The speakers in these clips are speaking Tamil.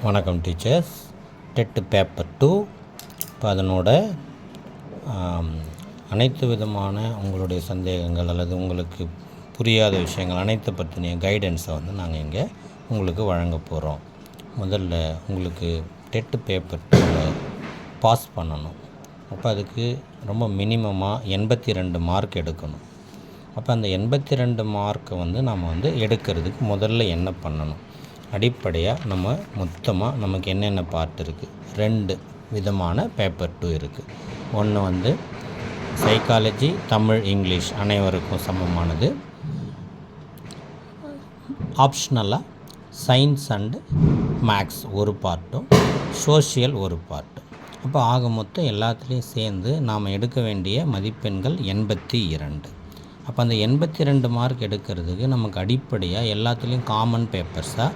வணக்கம் டீச்சர்ஸ். டெட் பேப்பர் 2 இப்போ அதனோட அனைத்து விதமான உங்களுடைய சந்தேகங்கள் அல்லது உங்களுக்கு புரியாத விஷயங்கள் அனைத்து பற்றின கைடன்ஸை நாங்கள் இங்கே உங்களுக்கு வழங்க போகிறோம். முதல்ல உங்களுக்கு டெட் பேப்பர் 2 பாஸ் பண்ணணும். அப்போ அதுக்கு ரொம்ப மினிமமாக 82 மார்க் எடுக்கணும். அப்போ அந்த 82 மார்க்கை நம்ம எடுக்கிறதுக்கு முதல்ல என்ன பண்ணணும்? அடிப்படையாக மொத்தமாக நமக்கு என்னென்ன பார்ட் இருக்குது? 2 விதமான பேப்பர் 2 இருக்குது. ஒன்று சைக்காலஜி, தமிழ், இங்கிலீஷ் அனைவருக்கும் சமமானது. ஆப்ஷனலாக சயின்ஸ் அண்டு மேக்ஸ் ஒரு பார்ட்டும், சோஷியல் ஒரு பார்ட்டும். அப்போ ஆக மொத்தம் எல்லாத்துலேயும் சேர்ந்து நாம் எடுக்க வேண்டிய மதிப்பெண்கள் 82. அப்போ அந்த 82 மார்க் எடுக்கிறதுக்கு நமக்கு அடிப்படையாக எல்லாத்துலேயும் காமன் பேப்பர்ஸாக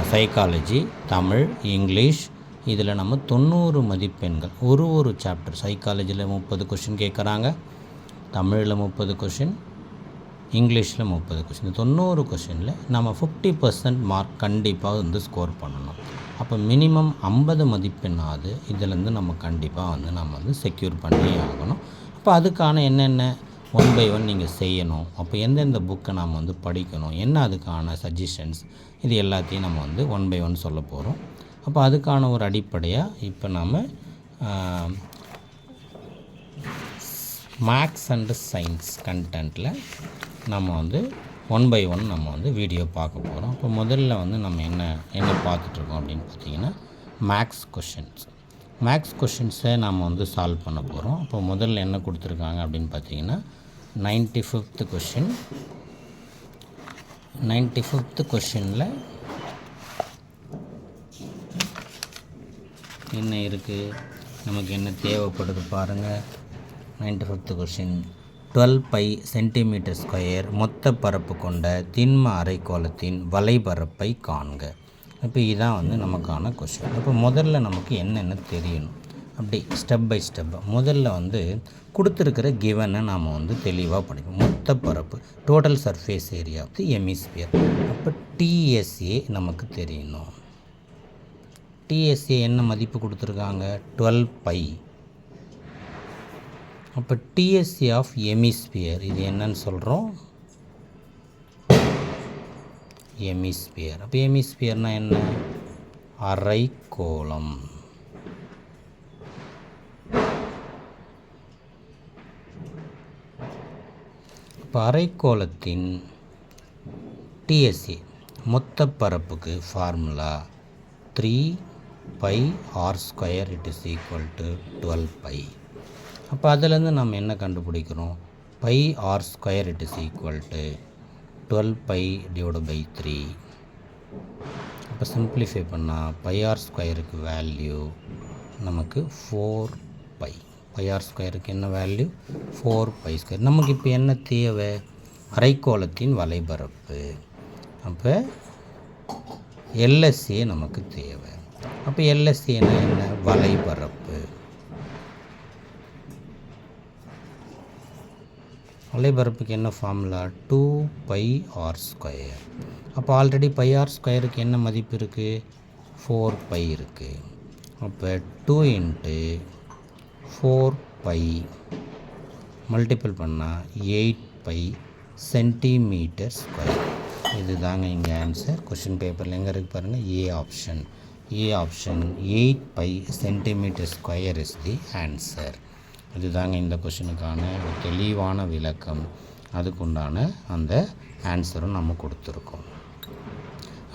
சைக்காலஜி, தமிழ், இங்கிலீஷ் இதில் 90 மதிப்பெண்கள் ஒரு சாப்டர். சைக்காலஜியில் 30 கொஷின் கேட்குறாங்க, தமிழில் 30 கொஷின், இங்கிலீஷில் 30 கொஷின். 90 கொஷினில் நம்ம 50% மார்க் கண்டிப்பாக ஸ்கோர் பண்ணணும். அப்போ மினிமம் 50 மதிப்பெண்ணாவது இதிலேருந்து நம்ம கண்டிப்பாக நம்ம செக்யூர் பண்ணி ஆகணும். அப்போ அதுக்கான என்னென்ன 1 by 1 நீங்கள் செய்யணும், அப்போ எந்தெந்த புக்கை நாம் படிக்கணும், என்ன அதுக்கான சஜஷன்ஸ், இது எல்லாத்தையும் நம்ம 1 by 1 சொல்ல போகிறோம். அப்போ அதுக்கான ஒரு அடிப்படையாக இப்போ நாம் மேக்ஸ் அண்டு சயின்ஸ் கண்டென்ட்டில் நம்ம 1 by 1 நம்ம வீடியோ பார்க்க போகிறோம். அப்போ முதல்ல நம்ம என்ன பார்த்துட்ருக்கோம் அப்படின்னு பார்த்தீங்கன்னா மேக்ஸ் கொஷின்ஸை நாம் சால்வ் பண்ண போகிறோம். அப்போ முதல்ல என்ன கொடுத்துருக்காங்க அப்படின்னு பார்த்தீங்கன்னா 95th கொஷின். 95th கொஷினில் என்ன இருக்குது, நமக்கு என்ன தேவைப்படுது பாருங்கள். 95th கொஷின் 12 π cm² மொத்த பரப்பு கொண்ட திண்ம அரைக்கோளத்தின் வலைபரப்பை காண்க. இப்போ இதுதான் நமக்கான கொஷின். அப்போ முதல்ல நமக்கு என்னென்ன தெரியணும் அப்படி ஸ்டெப் பை ஸ்டெப். முதல்ல கொடுத்துருக்கிற கிவனை நாம் தெளிவாக படிக்கணும். மொத்த பரப்பு, total surface area of the hemisphere. அப்போ டிஎஸ்ஏ நமக்கு தெரியணும். டிஎஸ்ஏ என்ன மதிப்பு கொடுத்துருக்காங்க? 12 π. அப்போ டிஎஸ்ஏ ஆஃப் எமிஸ்பியர் இது என்னன்னு சொல்கிறோம்? எமிஸ்பியர். அப்போ எமிஸ்பியர்னால் என்ன? அரைக்கோளம். இப்போ அரைக்கோளத்தின் டிஎஸ்ஏ மொத்த பரப்புக்கு formula 3 πr² it is equal to 12 π. அப்போ அதிலேருந்து நம்ம என்ன கண்டுபிடிக்கிறோம்? πr² it is equal to 12 π / 3. அப்போ சிம்பிளிஃபை பண்ணால் πr²க்கு வேல்யூ நமக்கு 4 π. πr²க்கு என்ன வேல்யூ? 4 π². நமக்கு இப்போ என்ன தேவை? அரைக்கோளத்தின் வலைபரப்பு. அப்போ எல்எஸ்ஏ நமக்கு தேவை. அப்போ எல்எஸ்ஏனா என்ன? வலைபரப்பு. வலைபரப்புக்கு என்ன ஃபார்முலா? 2 πr². அப்போ ஆல்ரெடி πr²க்கு என்ன மதிப்பு இருக்குது? 4 π இருக்குது. அப்போ 2 × 4 π மல்டிபிள் பண்ணால் 8 π cm². இது தாங்க இங்கே ஆன்சர். கொஷின் பேப்பரில் எங்கே இருக்குது பாருங்கள், A option. 8 π cm² is the answer. இது தாங்க இந்த கொஷினுக்கான ஒரு தெளிவான விளக்கம். அதுக்குண்டான அந்த ஆன்சரும் நம்ம கொடுத்துருக்கோம்.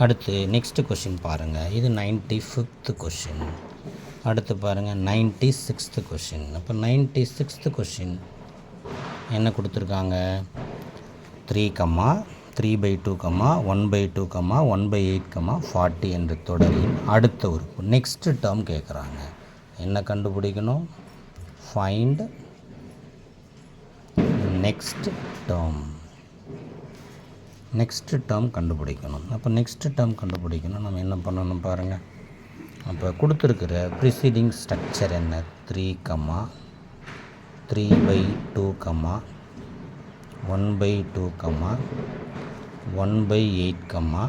அடுத்து நெக்ஸ்ட் கொஷின் பாருங்கள். இது 95th கொஷின். அடுத்து பாருங்கள் 96th கொஷின். அப்போ 96th கொஷின் என்ன கொடுத்துருக்காங்க? 3,3/2, 1/2, 1/8, 40 என்ற தொடரின் அடுத்த உறுப்பு நெக்ஸ்ட் டேர்ம் கேட்குறாங்க. என்ன கண்டுபிடிக்கணும்? ஃபைண்ட் நெக்ஸ்ட் டேர்ம் கண்டுபிடிக்கணும். அப்போ நெக்ஸ்ட் டேர்ம் கண்டுபிடிக்கணும் நம்ம என்ன பண்ணணும் பாருங்கள். அப்போ கொடுத்துருக்கிற ப்ரிசீடிங் ஸ்ட்ரக்சர் என்ன? 3, 3/2, 1/2, 1/8,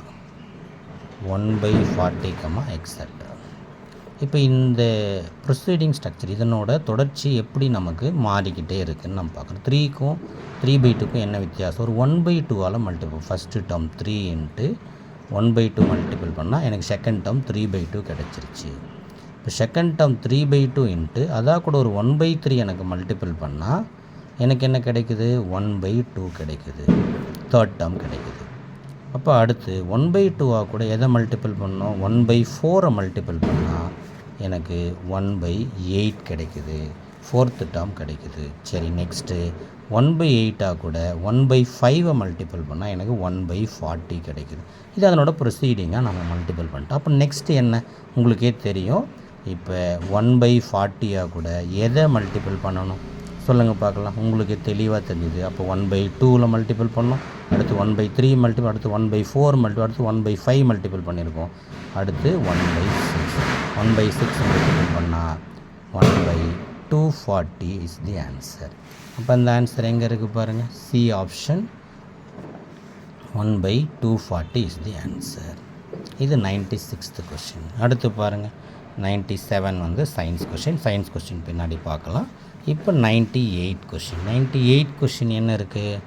1/40, எக்ஸெட்ரா. இப்போ இந்த ப்ரொசீடிங் ஸ்ட்ரக்சர் இதனோட தொடர்ச்சி எப்படி நமக்கு மாறிக்கிட்டே இருக்குதுன்னு நம்ம பார்க்குறோம். 3க்கும் 3/2க்கும் என்ன வித்தியாசம்? ஒரு 1/2ஆல் multiple. First term 3 into 1/2 multiple பண்ணால் எனக்கு செகண்ட் டேர்ம் 3/2 கிடச்சிருச்சு. இப்போ செகண்ட் டேர்ம் 3/2 இன்ட்டு அதாக கூட ஒரு 1/3 எனக்கு மல்டிபிள் பண்ணால் எனக்கு என்ன கிடைக்குது? 1/2 கிடைக்குது. தேர்ட் டேர்ம் கிடைக்குது. அப்போ அடுத்து 1/2 கூட எதை மல்டிபிள் பண்ணோம்? 1/4 மல்டிபிள் பண்ணால் எனக்கு 1/8 கிடைக்குது. ஃபோர்த்து டேர்ம் கிடைக்குது. சரி, நெக்ஸ்ட்டு 1/8 கூட 1/5 மல்டிபிள் பண்ணால் எனக்கு 1/40 கிடைக்குது. இது அதனோட ப்ரொசீடிங்காக நம்ம மல்டிபிள் பண்ணிட்டோம். அப்போ நெக்ஸ்ட்டு என்ன உங்களுக்கே தெரியும். இப்போ 1/40 கூட எதை மல்டிபிள் பண்ணணும் சொல்லுங்கள் பார்க்கலாம். உங்களுக்கு தெளிவாக தெரிஞ்சுது. அப்போ 1/2 மல்டிபிள் பண்ணோம், அடுத்து 1/3 மல்டிபிள், அடுத்து 1/4 மல்டிபிள், அடுத்து 1/5 மல்டிபிள் பண்ணியிருக்கோம், அடுத்து 1/6 மல்டிபிள் பண்ணால் 1/240 இஸ் தி ஆன்சர். அப்போ அந்த ஆன்சர் எங்கே இருக்குது பாருங்கள். C option 1/240 is the answer. இது 96th கொஷின். அடுத்து பாருங்கள் 97 வந்து சயின்ஸ் கொஷின். சயின்ஸ் கொஷின் பின்னாடி பார்க்கலாம். இப்போ 98 கொஷின். 98 கொஷின் என்ன இருக்குது?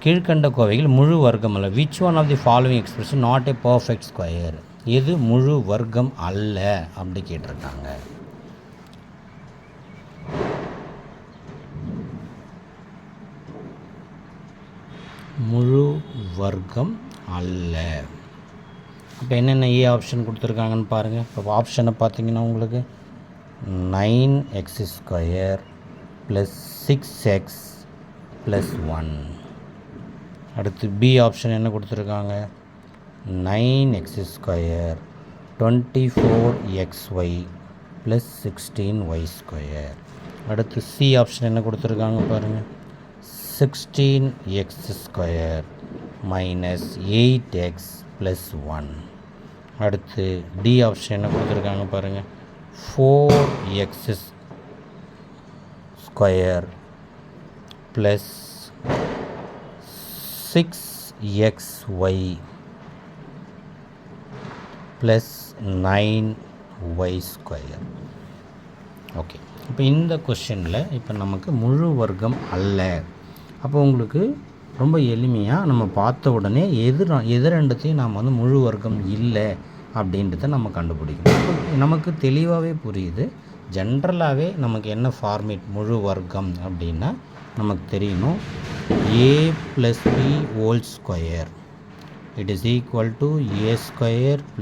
கீழ்கண்ட கோவைகள் முழு வர்க்கம் அல்ல. Which one of the following expression not a perfect square? எது முழு வர்க்கம் அல்ல அப்படி கேட்டிருக்காங்க. முழு வர்க்கம் அல்ல. இப்போ என்னென்ன ஏ ஆப்ஷன் கொடுத்துருக்காங்கன்னு பாருங்கள். இப்போ ஆப்ஷனை பார்த்தீங்கன்னா உங்களுக்கு 9x² + 6x + 1. அடுத்து பி ஆப்ஷன் என்ன கொடுத்துருக்காங்க? 9x², 24xy + 16y². அடுத்து சி ஆப்ஷன் என்ன கொடுத்துருக்காங்க பாருங்கள். 16x² - 8x + 1. அடுத்து டி ஆப்ஷன் என்ன கொடுத்துருக்காங்க பாருங்கள். 4x² + 6xy + 9y². ஓகே, இப்போ இந்த கொஷினில் இப்போ நமக்கு முழு வர்க்கம் அல்ல. அப்போ உங்களுக்கு ரொம்ப எளிமையாக நம்ம பார்த்த உடனே எது ரெண்டுத்தையும் நாம் வந்து முழு வர்க்கம் இல்லை அப்படின்றத நம்ம கண்டுபிடிக்கணும். நமக்கு தெளிவாகவே புரியுது. ஜென்ரலாகவே நமக்கு என்ன ஃபார்மேட் முழு வர்க்கம் அப்படின்னா நமக்கு தெரியணும். a + b ² it is equal to a²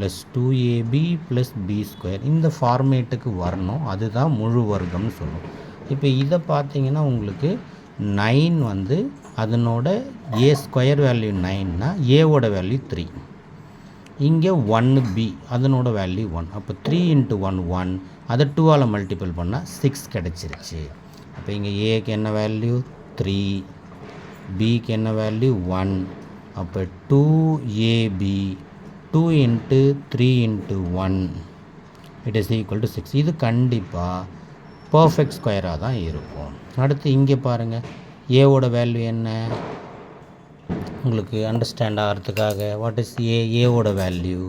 + 2ab + b². இந்த ஃபார்மேட்டுக்கு வரணும். அதுதான் முழு வர்க்கம்னு சொல்லுவோம். இப்போ இதை பார்த்தீங்கன்னா உங்களுக்கு 9 வந்து அதனோட a² வேல்யூ 9னா ஏவோட வேல்யூ 3. இங்கே 1b அதனோட வேல்யூ 1. அப்போ 3 × 1 1, அதை 2ஆல் மல்டிபிள் பண்ணால் 6 கிடச்சிருச்சு. அப்போ இங்கே ஏக்கு என்ன வேல்யூ 3, பிக்கு என்ன வேல்யூ 1. அப்போ 2ab 2 × 3 × 1 it is equal to 6. இது கண்டிப்பாக பர்ஃபெக்ட் ஸ்கொயராக தான் இருக்கும். அடுத்து இங்கே பாருங்கள், ஏவோட வேல்யூ என்ன உங்களுக்கு அண்டர்ஸ்டாண்ட் ஆகிறதுக்காக. வாட் இஸ் ஏவோட வேல்யூ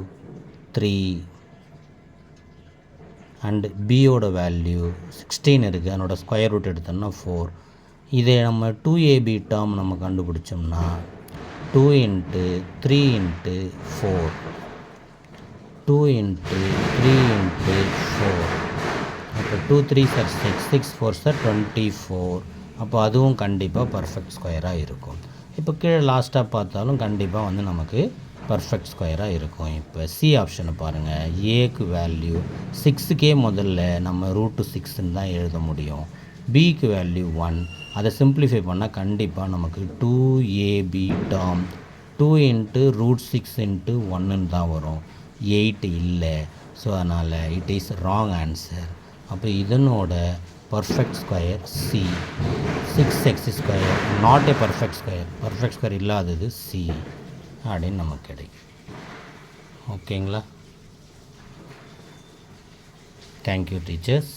3 அண்டு பியோட வேல்யூ 16 இருக்குது. அதனோட ஸ்கொயர் ரூட் எடுத்தோம்னா 4. இதை நம்ம 2ab டேர்ம் நம்ம கண்டுபிடிச்சோம்னா 2 × 3 × 4 2 × 3 × 4. அப்போ 2 3s are 6, 6 4s are 24. அப்போ அதுவும் கண்டிப்பாக பர்ஃபெக்ட் ஸ்கொயராக இருக்கும். இப்போ கீழே லாஸ்ட்டாக பார்த்தாலும் கண்டிப்பாக வந்து நமக்கு பர்ஃபெக்ட் ஸ்கொயராக இருக்கும். இப்போ சி ஆப்ஷனை பாருங்கள். ஏக்கு வேல்யூ 6க்கே முதல்ல நம்ம √6ன்னு தான் எழுத முடியும். பிக்கு வேல்யூ 1. அதை சிம்பிளிஃபை பண்ணால் கண்டிப்பாக நமக்கு 2ab டேர்ம் 2 × √6 × 1ன்னு தான் வரும். 8 இல்லை. ஸோ அதனால் இட் இஸ் ராங் ஆன்சர். அப்போ இதனோட perfect square C. 6x² not a perfect square. Perfect square இல்லாதது சி அப்படின்னு நமக்கு கிடைக்கும். ஓகேங்களா? Thank you teachers.